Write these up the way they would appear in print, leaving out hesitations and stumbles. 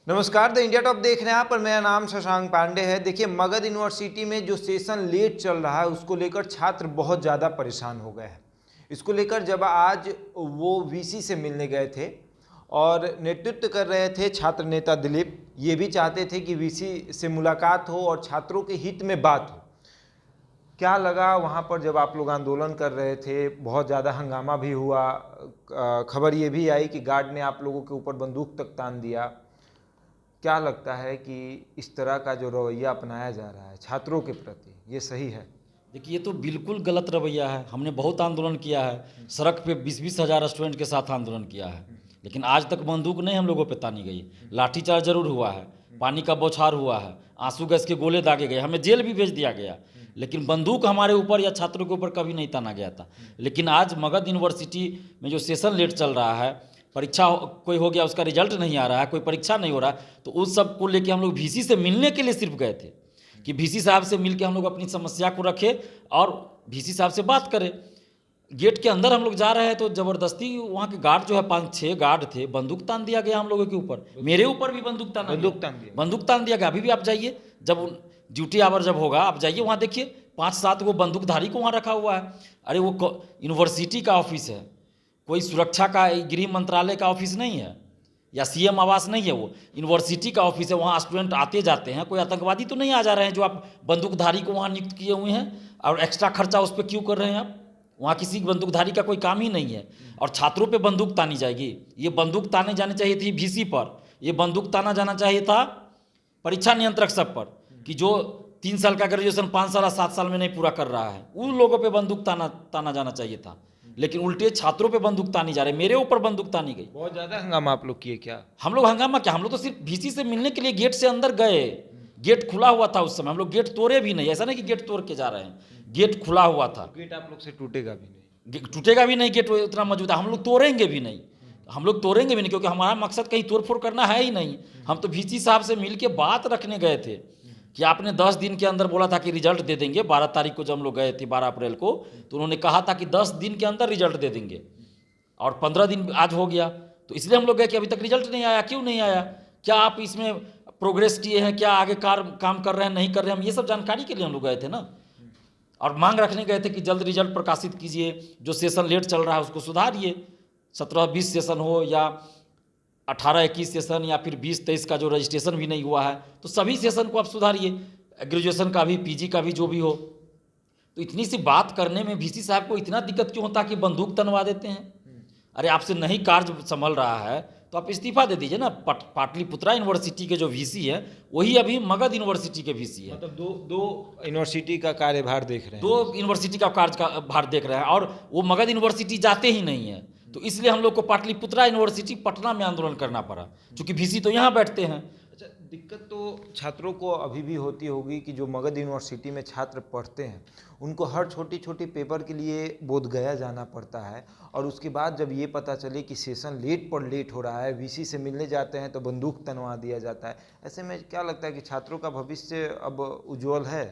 नमस्कार, the India top देख रहे हैं आप और मेरा नाम शशांक पांडे है। देखिए, मगध यूनिवर्सिटी में जो सेशन लेट चल रहा है उसको लेकर छात्र बहुत ज़्यादा परेशान हो गए हैं। इसको लेकर जब आज वो वीसी से मिलने गए थे और नेतृत्व कर रहे थे छात्र नेता दिलीप, ये भी चाहते थे कि वीसी से मुलाकात हो और छात्रों के हित में बात हो। क्या लगा वहाँ पर जब आप लोग आंदोलन कर रहे थे? बहुत ज़्यादा हंगामा भी हुआ। खबर ये भी आई कि गार्ड ने आप लोगों के ऊपर बंदूक तक तान दिया। क्या लगता है कि इस तरह का जो रवैया अपनाया जा रहा है छात्रों के प्रति, ये सही है? देखिए, ये तो बिल्कुल गलत रवैया है। हमने बहुत आंदोलन किया है, सड़क पे 20-20 हज़ार स्टूडेंट के साथ आंदोलन किया है, लेकिन आज तक बंदूक नहीं हम लोगों पे तानी गई। लाठीचार्ज जरूर हुआ है, पानी का बौछार हुआ है, आंसू गैस के गोले दागे गए, हमें जेल भी भेज दिया गया, लेकिन बंदूक हमारे ऊपर या छात्रों के ऊपर कभी नहीं ताना गया था। लेकिन आज मगध यूनिवर्सिटी में जो सेशन लेट चल रहा है, परीक्षा कोई हो गया, उसका रिजल्ट नहीं आ रहा है, कोई परीक्षा नहीं हो रहा, तो उस सब को लेके हम लोग वीसी से मिलने के लिए सिर्फ गए थे कि वीसी साहब से मिल के हम लोग अपनी समस्या को रखें और वीसी साहब से बात करें। गेट के अंदर हम लोग जा रहे हैं तो ज़बरदस्ती वहाँ के गार्ड जो है 5-6 गार्ड थे, बंदूक तान दिया गया हम लोगों के ऊपर। मेरे ऊपर भी बंदूक तान दिया गया। अभी भी आप जाइए, जब ड्यूटी आवर जब होगा आप जाइए वहाँ देखिए, 5-7 वो बंदूकधारी को वहाँ रखा हुआ है। अरे वो यूनिवर्सिटी का ऑफिस है, कोई सुरक्षा का गृह मंत्रालय का ऑफिस नहीं है या सीएम आवास नहीं है, वो यूनिवर्सिटी का ऑफिस है। वहाँ स्टूडेंट आते जाते हैं, कोई आतंकवादी तो नहीं आ जा रहे हैं जो आप बंदूकधारी को वहाँ नियुक्त किए हुए हैं और एक्स्ट्रा खर्चा उस पर क्यों कर रहे हैं आप? वहाँ किसी बंदूकधारी का कोई काम ही नहीं है और छात्रों पे बंदूक तानी जाएगी। ये बंदूक ताने जाने चाहिए थी वीसी पर, ये बंदूक ताना जाना चाहिए था परीक्षा नियंत्रक सब पर कि जो 3 साल का ग्रेजुएशन 5 साल या 7 साल में नहीं पूरा कर रहा है, उन लोगों पे बंदूक ताना जाना चाहिए था। लेकिन उल्टे छात्रों पे बंदूक तानी जा रहे, मेरे ऊपर बंदूक तानी गई। बहुत ज़्यादा हंगामा आप लोग किए क्या? हम लोग हंगामा क्या, हम लोग तो सिर्फ वीसी से मिलने के लिए गेट से अंदर गए। गेट खुला हुआ था उस समय, हम लोग गेट तोड़े भी नहीं, ऐसा नहीं कि गेट तोड़ के जा रहे हैं, गेट खुला हुआ था। गेट आप लोग से टूटेगा भी नहीं? टूटेगा भी नहीं, गेट उतना मौजूद है। हम लोग तोड़ेंगे भी नहीं, हम लोग तोड़ेंगे भी नहीं, क्योंकि हमारा मकसद कहीं तोड़फोड़ करना है ही नहीं। हम तो वीसी साहब से मिल के बात रखने गए थे कि आपने 10 दिन के अंदर बोला था कि रिजल्ट दे देंगे। 12 तारीख को जब हम लोग गए थे, 12 अप्रैल को, तो उन्होंने कहा था कि 10 दिन के अंदर रिजल्ट दे देंगे और 15 दिन आज हो गया। तो इसलिए हम लोग गए कि अभी तक रिजल्ट नहीं आया, क्यों नहीं आया, क्या आप इसमें प्रोग्रेस किए हैं, क्या आगे काम कर रहे हैं, नहीं कर रहे हैं, हम ये सब जानकारी के लिए हम लोग गए थे ना। और मांग रखने गए थे कि जल्द रिजल्ट प्रकाशित कीजिए, जो सेशन लेट चल रहा है उसको सुधारिए। 17-20 सेशन हो या 18-21 सेशन या फिर 20-23 का जो रजिस्ट्रेशन भी नहीं हुआ है, तो सभी सेशन को आप सुधारिए, ग्रेजुएशन का भी, पीजी का भी, जो भी हो। तो इतनी सी बात करने में वीसी साहब को इतना दिक्कत क्यों होता कि बंदूक तनवा देते हैं? अरे आपसे नहीं कार्य संभल रहा है तो आप इस्तीफा दे दीजिए ना। पाटलिपुत्रा यूनिवर्सिटी के जो वीसी है वही अभी मगध यूनिवर्सिटी के वीसी है। मतलब दो यूनिवर्सिटी का कार्यभार देख रहे हैं। 2 यूनिवर्सिटी का कार्यभार देख रहे हैं और वो मगध यूनिवर्सिटी जाते ही नहीं है, तो इसलिए हम लोग को पाटलिपुत्रा यूनिवर्सिटी पटना में आंदोलन करना पड़ा, क्योंकि वीसी तो यहाँ बैठते हैं। अच्छा, दिक्कत तो छात्रों को अभी भी होती होगी कि जो मगध यूनिवर्सिटी में छात्र पढ़ते हैं उनको हर छोटी छोटी पेपर के लिए बोधगया जाना पड़ता है, और उसके बाद जब ये पता चले कि सेशन लेट हो रहा है, वीसी से मिलने जाते हैं तो बंदूक तनवा दिया जाता है। ऐसे में क्या लगता है कि छात्रों का भविष्य अब उज्जवल है?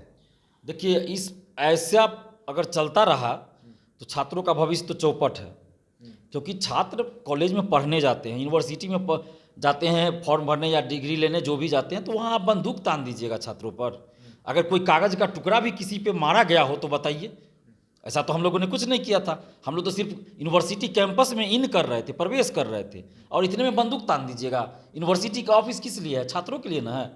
देखिए, इस ऐसा अगर चलता रहा तो छात्रों का भविष्य तो चौपट है, क्योंकि छात्र कॉलेज में पढ़ने जाते हैं, यूनिवर्सिटी में जाते हैं फॉर्म भरने या डिग्री लेने, जो भी जाते हैं, तो वहाँ आप बंदूक तान दीजिएगा छात्रों पर। अगर कोई कागज़ का टुकड़ा भी किसी पे मारा गया हो तो बताइए। ऐसा तो हम लोगों ने कुछ नहीं किया था, हम लोग तो सिर्फ यूनिवर्सिटी कैंपस में इन कर रहे थे, प्रवेश कर रहे थे, और इतने में बंदूक तान दीजिएगा। यूनिवर्सिटी का ऑफिस किस लिए है? छात्रों के लिए ना है।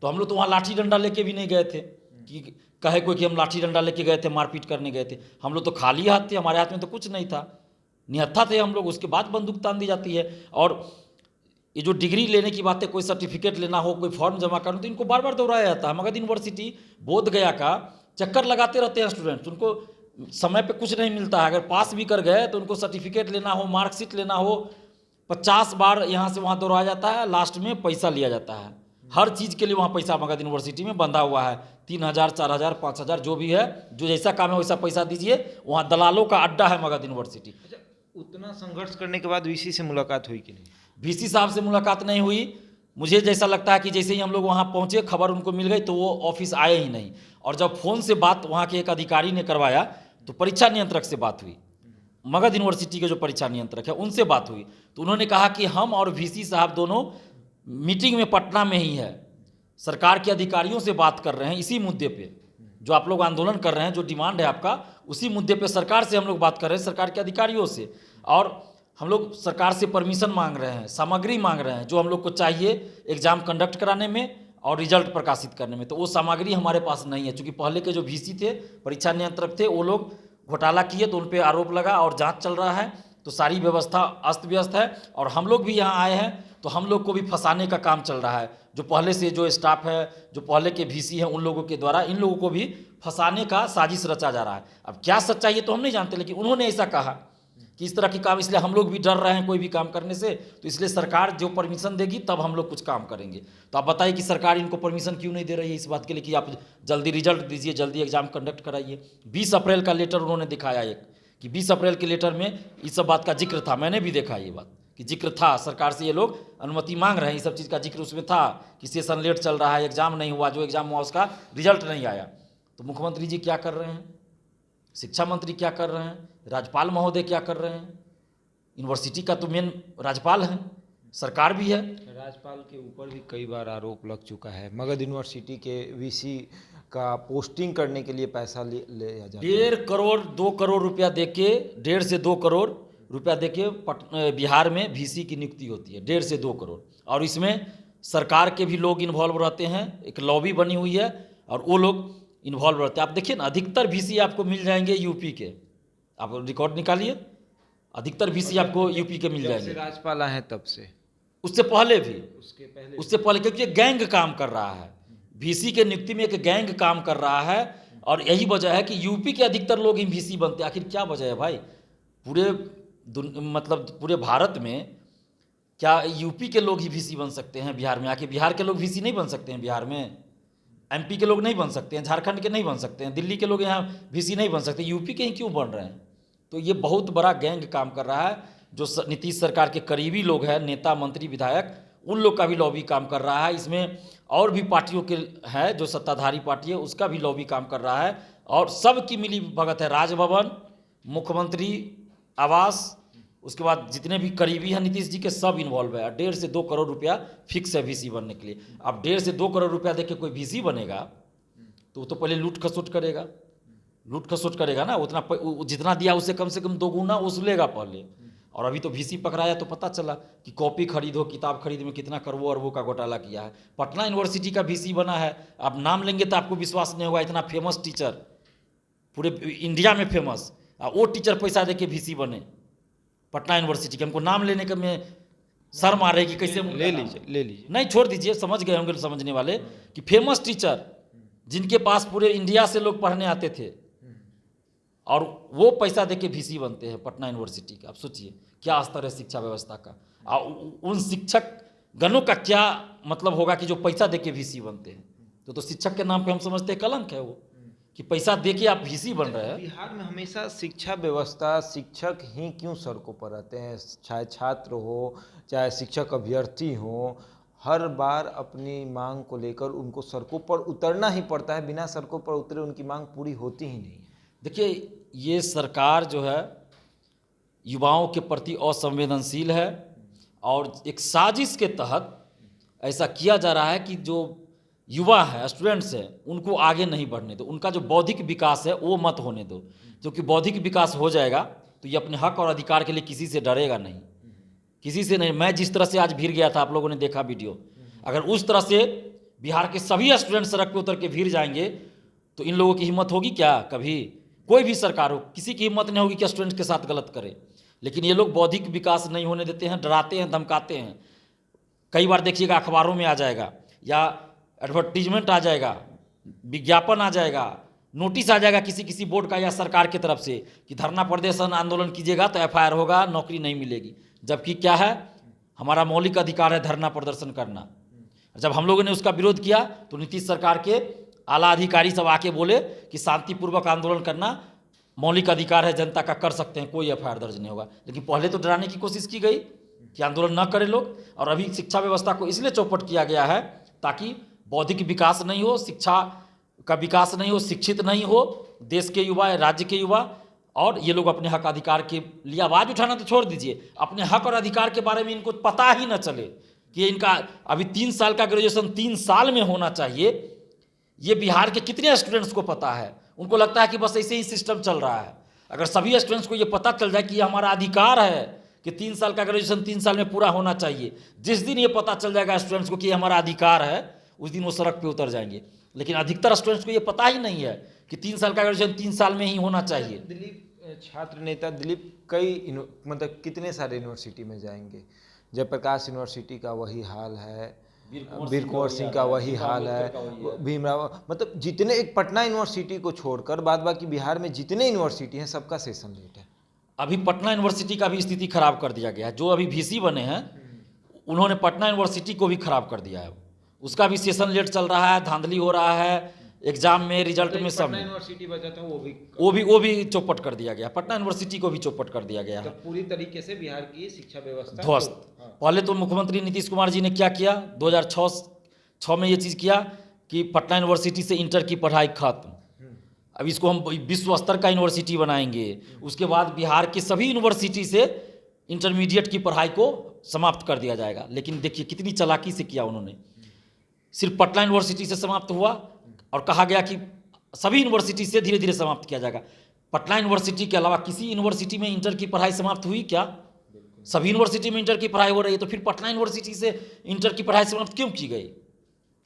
तो हम लोग तो वहाँ लाठी डंडा लेके भी नहीं गए थे कि कहे कोई कि हम लाठी डंडा लेके गए थे, मारपीट करने गए थे। हम लोग तो खाली हाथ थे, हमारे हाथ में तो कुछ नहीं था, निहत्था थे हम लोग। उसके बाद बंदूक तान दी जाती है। और ये जो डिग्री लेने की बात है, कोई सर्टिफिकेट लेना हो, कोई फॉर्म जमा करना, तो इनको बार बार दोहराया जाता है। मगध यूनिवर्सिटी बोधगया का चक्कर लगाते रहते हैं स्टूडेंट्स, उनको समय पे कुछ नहीं मिलता है। अगर पास भी कर गए तो उनको सर्टिफिकेट लेना हो, मार्कशीट लेना हो, 50 बार यहाँ से वहाँ दोहराया जाता है, लास्ट में पैसा लिया जाता है। हर चीज़ के लिए वहाँ पैसा मगध यूनिवर्सिटी में बंधा हुआ है। 3000, 4000, 5000 जो भी है, जो जैसा काम है वैसा पैसा दीजिए। वहाँ दलालों का अड्डा है मगध यूनिवर्सिटी। अच्छा, उतना संघर्ष करने के बाद वीसी से मुलाकात हुई कि नहीं? वीसी साहब से मुलाकात नहीं हुई। मुझे जैसा लगता है कि जैसे ही हम लोग वहाँ पहुँचे, खबर उनको मिल गई, तो वो ऑफिस आए ही नहीं। और जब फ़ोन से बात वहाँ के एक अधिकारी ने करवाया तो परीक्षा नियंत्रक से बात हुई, मगध यूनिवर्सिटी के जो परीक्षा नियंत्रक है उनसे बात हुई, तो उन्होंने कहा कि हम और वीसी साहब दोनों मीटिंग में पटना में ही है, सरकार के अधिकारियों से बात कर रहे हैं इसी मुद्दे पे, जो आप लोग आंदोलन कर रहे हैं, जो डिमांड है आपका, उसी मुद्दे पे सरकार से हम लोग बात कर रहे हैं, सरकार के अधिकारियों से। और हम लोग सरकार से परमिशन मांग रहे हैं, सामग्री मांग रहे हैं जो हम लोग को चाहिए एग्ज़ाम कंडक्ट कराने में और रिजल्ट प्रकाशित करने में। तो वो सामग्री हमारे पास नहीं है, क्योंकि पहले के जो वीसी थे, परीक्षा नियंत्रक थे, वो लोग घोटाला किए तो उन पर आरोप लगा और जाँच चल रहा है। तो सारी व्यवस्था अस्त व्यस्त है और हम लोग भी यहाँ आए हैं तो हम लोग को भी फंसाने का काम चल रहा है। जो पहले से जो स्टाफ है, जो पहले के वीसी हैं, उन लोगों के द्वारा इन लोगों को भी फंसाने का साजिश रचा जा रहा है। अब क्या सच्चाई है तो हम नहीं जानते, लेकिन उन्होंने ऐसा कहा कि इस तरह के काम, इसलिए हम लोग भी डर रहे हैं कोई भी काम करने से। तो इसलिए सरकार जो परमिशन देगी तब हम लोग कुछ काम करेंगे। तो आप बताइए कि सरकार इनको परमिशन क्यों नहीं दे रही है इस बात के लिए कि आप जल्दी रिजल्ट दीजिए, जल्दी एग्जाम कंडक्ट कराइए। 20 अप्रैल का लेटर उन्होंने दिखाया एक, कि 20 अप्रैल के लेटर में इस सब बात का जिक्र था। मैंने भी देखा ये बात कि जिक्र था, सरकार से ये लोग अनुमति मांग रहे हैं, ये सब चीज़ का जिक्र उसमें था कि सेशन लेट चल रहा है, एग्जाम नहीं हुआ, जो एग्जाम हुआ उसका रिजल्ट नहीं आया। तो मुख्यमंत्री जी क्या कर रहे हैं, शिक्षा मंत्री क्या कर रहे हैं, राज्यपाल महोदय क्या कर रहे हैं? यूनिवर्सिटी का तो मेन राज्यपाल है, सरकार भी है। राज्यपाल के ऊपर भी कई बार आरोप लग चुका है, मगध यूनिवर्सिटी के वीसी का पोस्टिंग करने के लिए पैसा लिया जाता है। 1.5 करोड़ 2 करोड़ रुपया देके, 1.5 से 2 करोड़ रुपया देके बिहार में वीसी की नियुक्ति होती है, 1.5 से 2 करोड़। और इसमें सरकार के भी लोग इन्वॉल्व रहते हैं, एक लॉबी बनी हुई है और वो लोग इन्वॉल्व रहते हैं। आप देखिए ना, अधिकतर वीसी आपको मिल जाएंगे यूपी के, आप रिकॉर्ड निकालिए, अधिकतर वीसी आपको यूपी के मिल जाएंगे। राज्यपाल आए हैं तब से, उससे पहले भी, उससे पहले क्योंकि ये गैंग काम कर रहा है, वीसी के नियुक्ति में एक गैंग काम कर रहा है। और यही वजह है कि यूपी के अधिकतर लोग इन वीसी बनते हैं। आखिर क्या वजह है भाई, पूरे भारत में क्या यूपी के लोग ही वीसी बन सकते हैं बिहार में? आके बिहार के लोग वीसी नहीं बन सकते हैं बिहार में? एमपी के लोग नहीं बन सकते हैं, झारखंड के नहीं बन सकते हैं, दिल्ली के लोग यहाँ वीसी नहीं बन सकते, यूपी के ही क्यों बन रहे हैं? तो ये बहुत बड़ा गैंग काम कर रहा है। जो नीतीश सरकार के करीबी लोग हैं, नेता मंत्री विधायक, उन लोग का भी लॉबी काम कर रहा है। इसमें और भी पार्टियों के हैं, जो सत्ताधारी पार्टी है उसका भी लॉबी काम कर रहा है। और सब की मिली भगत है, राजभवन, मुख्यमंत्री आवास, उसके बाद जितने भी करीबी हैं नीतीश जी के, सब इन्वॉल्व है। 1.5 से 2 करोड़ रुपया फिक्स है वीसी बनने के लिए। अब 1.5 से 2 करोड़ रुपया देके कोई वीसी बनेगा तो वो तो पहले लूट खसोट करेगा ना। उतना जितना दिया उससे कम से कम 2 गुना वसूलेगा पहले। और अभी तो वीसी पकड़ाया तो पता चला कि कॉपी खरीदो, किताब खरीद में कितना करोड़ों अरबों का घोटाला किया है। पटना यूनिवर्सिटी का वीसी बना है, आप नाम लेंगे तो आपको विश्वास नहीं होगा, इतना फेमस टीचर, पूरे इंडिया में फेमस, वो टीचर पैसा दे के वीसी बने पटना यूनिवर्सिटी के। हमको नाम लेने का में शर्म आ रही कि कैसे ले लीजिए नहीं, छोड़ दीजिए, समझ गए होंगे समझने वाले कि फेमस टीचर जिनके पास पूरे इंडिया से लोग पढ़ने आते थे और वो पैसा देके वीसी बनते हैं पटना यूनिवर्सिटी का। आप सोचिए क्या स्तर है शिक्षा व्यवस्था का। उन शिक्षक गणों का क्या मतलब होगा कि जो पैसा देके वीसी बनते हैं। तो शिक्षक के नाम पे हम समझते हैं कलंक है वो, कि पैसा देके आप वीसी बन रहे हैं। बिहार में हमेशा शिक्षा व्यवस्था, शिक्षक ही क्यों सड़कों पर रहते हैं, चाहे छात्र हो चाहे शिक्षक अभ्यर्थी हो, हर बार अपनी मांग को लेकर उनको सड़कों पर उतरना ही पड़ता है। बिना सड़कों पर उतरे उनकी मांग पूरी होती ही नहीं। देखिए, ये सरकार जो है युवाओं के प्रति असंवेदनशील है और एक साजिश के तहत ऐसा किया जा रहा है कि जो युवा है, स्टूडेंट्स हैं, उनको आगे नहीं बढ़ने दो, उनका जो बौद्धिक विकास है वो मत होने दो। क्योंकि बौद्धिक विकास हो जाएगा तो ये अपने हक और अधिकार के लिए किसी से डरेगा नहीं, किसी से नहीं। मैं जिस तरह से आज भीड़ गया था, आप लोगों ने देखा वीडियो, अगर उस तरह से बिहार के सभी स्टूडेंट सड़क पे उतर के भीड़ जाएंगे तो इन लोगों की हिम्मत होगी क्या? कभी कोई भी सरकार हो, किसी की हिम्मत नहीं होगी कि स्टूडेंट के साथ गलत करे। लेकिन ये लोग बौद्धिक विकास नहीं होने देते हैं, डराते हैं, धमकाते हैं। कई बार देखिएगा अखबारों में आ जाएगा या एडवर्टीजमेंट आ जाएगा, विज्ञापन आ जाएगा, नोटिस आ जाएगा किसी बोर्ड का या सरकार की तरफ से कि धरना प्रदर्शन आंदोलन कीजिएगा तो FIR होगा, नौकरी नहीं मिलेगी। जबकि क्या है, हमारा मौलिक अधिकार है धरना प्रदर्शन करना। जब हम लोगों ने उसका विरोध किया तो नीतीश सरकार के आला अधिकारी सब आके बोले कि शांतिपूर्वक आंदोलन करना मौलिक अधिकार है जनता का, कर सकते हैं, कोई FIR दर्ज नहीं होगा। लेकिन पहले तो डराने की कोशिश की गई कि आंदोलन न करें लोग। और अभी शिक्षा व्यवस्था को इसलिए चौपट किया गया है ताकि बौद्धिक विकास नहीं हो, शिक्षा का विकास नहीं हो, शिक्षित नहीं हो देश के युवा, राज्य के युवा, और ये लोग अपने हक अधिकार के लिए आवाज़ उठाना तो छोड़ दीजिए, अपने हक और अधिकार के बारे में इनको पता ही न चले कि इनका अभी 3 साल का ग्रेजुएशन 3 साल में होना चाहिए, ये बिहार के कितने स्टूडेंट्स को पता है? उनको लगता है कि बस ऐसे ही सिस्टम चल रहा है। अगर सभी स्टूडेंट्स को ये पता चल जाए कि ये हमारा अधिकार है कि 3 साल का ग्रेजुएशन 3 साल में पूरा होना चाहिए, जिस दिन ये पता चल जाएगा स्टूडेंट्स को कि ये हमारा अधिकार है, उस दिन वो सड़क पे उतर जाएंगे। लेकिन अधिकतर स्टूडेंट्स को ये पता ही नहीं है कि 3 साल का ग्रेजुएशन 3 साल में ही होना चाहिए। दिलीप, छात्र नेता दिलीप मतलब कितने सारे यूनिवर्सिटी में जाएंगे? जयप्रकाश यूनिवर्सिटी का वही हाल है, वीर कुंवर सिंह का वही हाल है, भीमराव, मतलब जितने, एक पटना यूनिवर्सिटी को छोड़कर बाद बाकी बिहार में जितने यूनिवर्सिटी हैं सबका सेशन लेट है। अभी पटना यूनिवर्सिटी का भी स्थिति खराब कर दिया गया है। जो अभी वीसी बने हैं उन्होंने पटना यूनिवर्सिटी को भी खराब कर दिया है। उसका भी सेशन लेट चल रहा है, धांधली हो रहा है एग्जाम में, रिजल्ट में, सब में। यूनिवर्सिटी बचा था वो भी चौपट कर दिया गया। पटना यूनिवर्सिटी को भी चौपट कर दिया गया है। पूरी तरीके से बिहार की शिक्षा व्यवस्था ध्वस्त। पहले तो मुख्यमंत्री नीतीश कुमार जी ने क्या किया, 2006 में ये चीज़ किया कि पटना यूनिवर्सिटी से इंटर की पढ़ाई खत्म, अब इसको हम विश्व स्तर का यूनिवर्सिटी बनाएंगे। उसके बाद बिहार के सभी यूनिवर्सिटी से इंटरमीडिएट की पढ़ाई को समाप्त कर दिया जाएगा। लेकिन देखिए कितनी चालाकी से किया उन्होंने। सिर्फ पटना यूनिवर्सिटी से समाप्त हुआ और कहा गया कि सभी यूनिवर्सिटी से धीरे धीरे समाप्त किया जाएगा। पटना यूनिवर्सिटी के अलावा किसी यूनिवर्सिटी में इंटर की पढ़ाई समाप्त हुई क्या? सभी यूनिवर्सिटी में इंटर की पढ़ाई हो रही है, तो फिर पटना यूनिवर्सिटी से इंटर की पढ़ाई समाप्त क्यों की गई?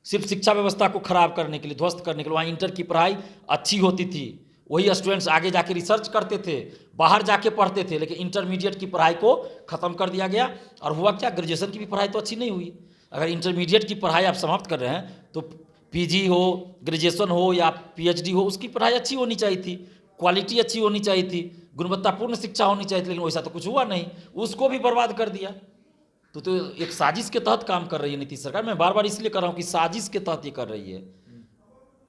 सिर्फ शिक्षा व्यवस्था को खराब करने के लिए, ध्वस्त करने के लिए। वहाँ इंटर की पढ़ाई अच्छी होती थी, वही स्टूडेंट्स आगे जाके रिसर्च करते थे, बाहर जाके पढ़ते थे। लेकिन इंटरमीडिएट की पढ़ाई को ख़त्म कर दिया गया और हुआ क्या, ग्रेजुएशन की भी पढ़ाई तो अच्छी नहीं हुई। अगर इंटरमीडिएट की पढ़ाई आप समाप्त कर रहे हैं तो पीजी हो, ग्रेजुएशन हो या पीएचडी हो, उसकी पढ़ाई अच्छी होनी चाहिए थी, क्वालिटी अच्छी होनी चाहिए थी, गुणवत्तापूर्ण शिक्षा होनी चाहिए थी। लेकिन वैसा तो कुछ हुआ नहीं, उसको भी बर्बाद कर दिया। तो एक साजिश के तहत काम कर रही है नीतीश सरकार। मैं बार बार इसलिए कर रहा हूँ कि साजिश के तहत ये कर रही है।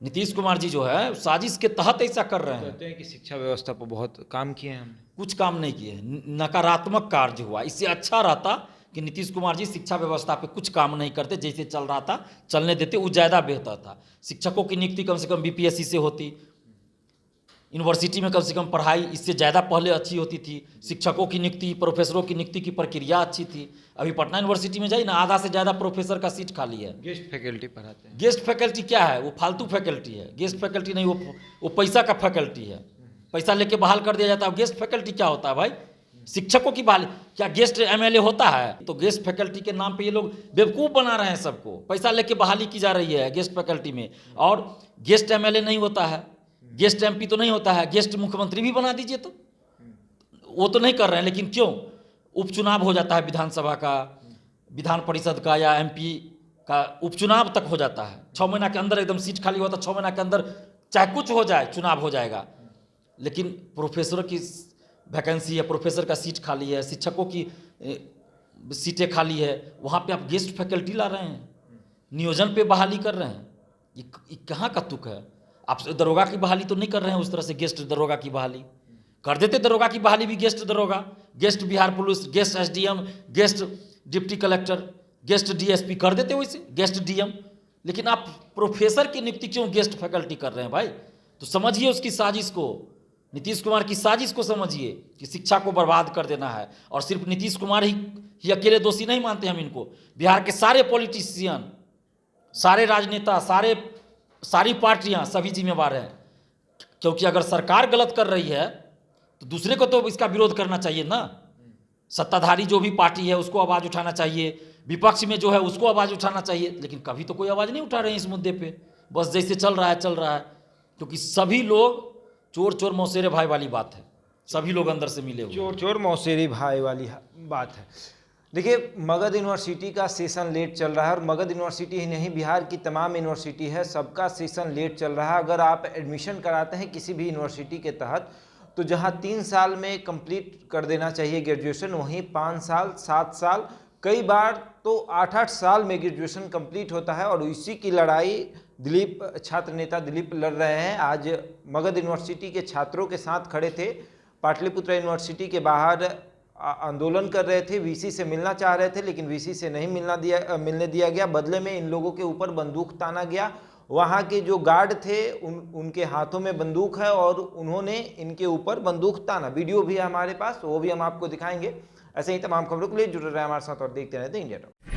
नीतीश कुमार जी जो है साजिश के तहत ऐसा कर रहे हैं। कहते हैं कि शिक्षा व्यवस्था पर बहुत काम किए हैं हमने। कुछ काम नहीं किए, नकारात्मक कार्य हुआ। इससे अच्छा रहता कि नीतीश कुमार जी शिक्षा व्यवस्था पे कुछ काम नहीं करते, जैसे चल रहा था चलने देते, वो ज़्यादा बेहतर था। शिक्षकों की नियुक्ति कम से कम बीपीएससी से होती, यूनिवर्सिटी में कम से कम पढ़ाई इससे ज़्यादा पहले अच्छी होती थी। शिक्षकों की नियुक्ति, प्रोफेसरों की नियुक्ति की प्रक्रिया अच्छी थी। अभी पटना यूनिवर्सिटी में जाइए ना, आधा से ज़्यादा प्रोफेसर का सीट खाली है। गेस्ट फैकल्टी पढ़ाते हैं। गेस्ट फैकल्टी क्या है? वो फालतू फैकल्टी है। गेस्ट फैकल्टी नहीं, वो पैसा का फैकल्टी है, पैसा लेके बहाल कर दिया जाता है। गेस्ट फैकल्टी क्या होता है भाई? शिक्षकों की बहाली क्या गेस्ट एमएलए होता है? तो गेस्ट फैकल्टी के नाम पे ये लोग बेवकूफ़ बना रहे हैं सबको, पैसा लेके बहाली की जा रही है गेस्ट फैकल्टी में। और गेस्ट एमएलए नहीं होता है, गेस्ट एमपी तो नहीं होता है, गेस्ट मुख्यमंत्री भी बना दीजिए। तो वो तो नहीं कर रहे हैं, लेकिन क्यों? उपचुनाव हो जाता है विधानसभा का, विधान परिषद का या एमपी का उपचुनाव तक हो जाता है। 6 महीना के अंदर एकदम सीट खाली होता है, 6 महीना के अंदर चाहे कुछ हो जाए चुनाव हो जाएगा। लेकिन प्रोफेसर की वैकेंसी है, प्रोफेसर का सीट खाली है, शिक्षकों की सीटें खाली है, वहाँ पे आप गेस्ट फैकल्टी ला रहे हैं, नियोजन पे बहाली कर रहे हैं। ये कहाँ का तुक है? आप दरोगा की बहाली तो नहीं कर रहे हैं उस तरह से, गेस्ट दरोगा की बहाली कर देते। दरोगा की बहाली भी गेस्ट दरोगा, guest Bihar police, guest SDM, guest deputy collector, guest DSP कर देते वैसे, गेस्ट डीएम। लेकिन आप प्रोफेसर की नियुक्ति क्यों गेस्ट फैकल्टी कर रहे हैं भाई? तो समझिए उसकी साजिश को, नीतीश कुमार की साजिश को समझिए कि शिक्षा को बर्बाद कर देना है। और सिर्फ नीतीश कुमार ही अकेले दोषी नहीं मानते हम इनको, बिहार के सारे पॉलिटिशियन, सारे राजनेता, सारी पार्टियां सभी जिम्मेवार हैं। क्योंकि अगर सरकार गलत कर रही है तो दूसरे को तो इसका विरोध करना चाहिए ना। सत्ताधारी जो भी पार्टी है उसको आवाज़ उठाना चाहिए, विपक्ष में जो है उसको आवाज़ उठाना चाहिए। लेकिन कभी तो कोई आवाज़ नहीं उठा रहे हैं इस मुद्दे पे, बस जैसे चल रहा है। क्योंकि सभी लोग चोर चोर मौसेरे भाई वाली बात है, सभी लोग अंदर से मिले हुए, चोर चोर मौसेरी भाई वाली बात है। देखिए, मगध यूनिवर्सिटी का सेशन लेट चल रहा है, और मगध यूनिवर्सिटी ही नहीं, बिहार की तमाम यूनिवर्सिटी है, सबका सेशन लेट चल रहा है। अगर आप एडमिशन कराते हैं किसी भी यूनिवर्सिटी के तहत, तो जहां 3 साल में कंप्लीट कर देना चाहिए ग्रेजुएशन, वहीं 5 साल, 7 साल, कई बार तो 8-8 साल में ग्रेजुएशन कंप्लीट होता है। और इसी की लड़ाई दिलीप, छात्र नेता दिलीप लड़ रहे हैं। आज मगध यूनिवर्सिटी के छात्रों के साथ खड़े थे, पाटलिपुत्र यूनिवर्सिटी के बाहर आंदोलन कर रहे थे, वीसी से मिलना चाह रहे थे, लेकिन वीसी से नहीं मिलने दिया गया। बदले में इन लोगों के ऊपर बंदूक ताना गया। वहाँ के जो गार्ड थे उनके हाथों में बंदूक है और उन्होंने इनके ऊपर बंदूक ताना। वीडियो भी है हमारे पास, वो भी हम आपको दिखाएंगे। ऐसे ही तमाम खबरों के लिए जुड़े रहे हमारे साथ और देखते रहते हैं इंडिया टॉक।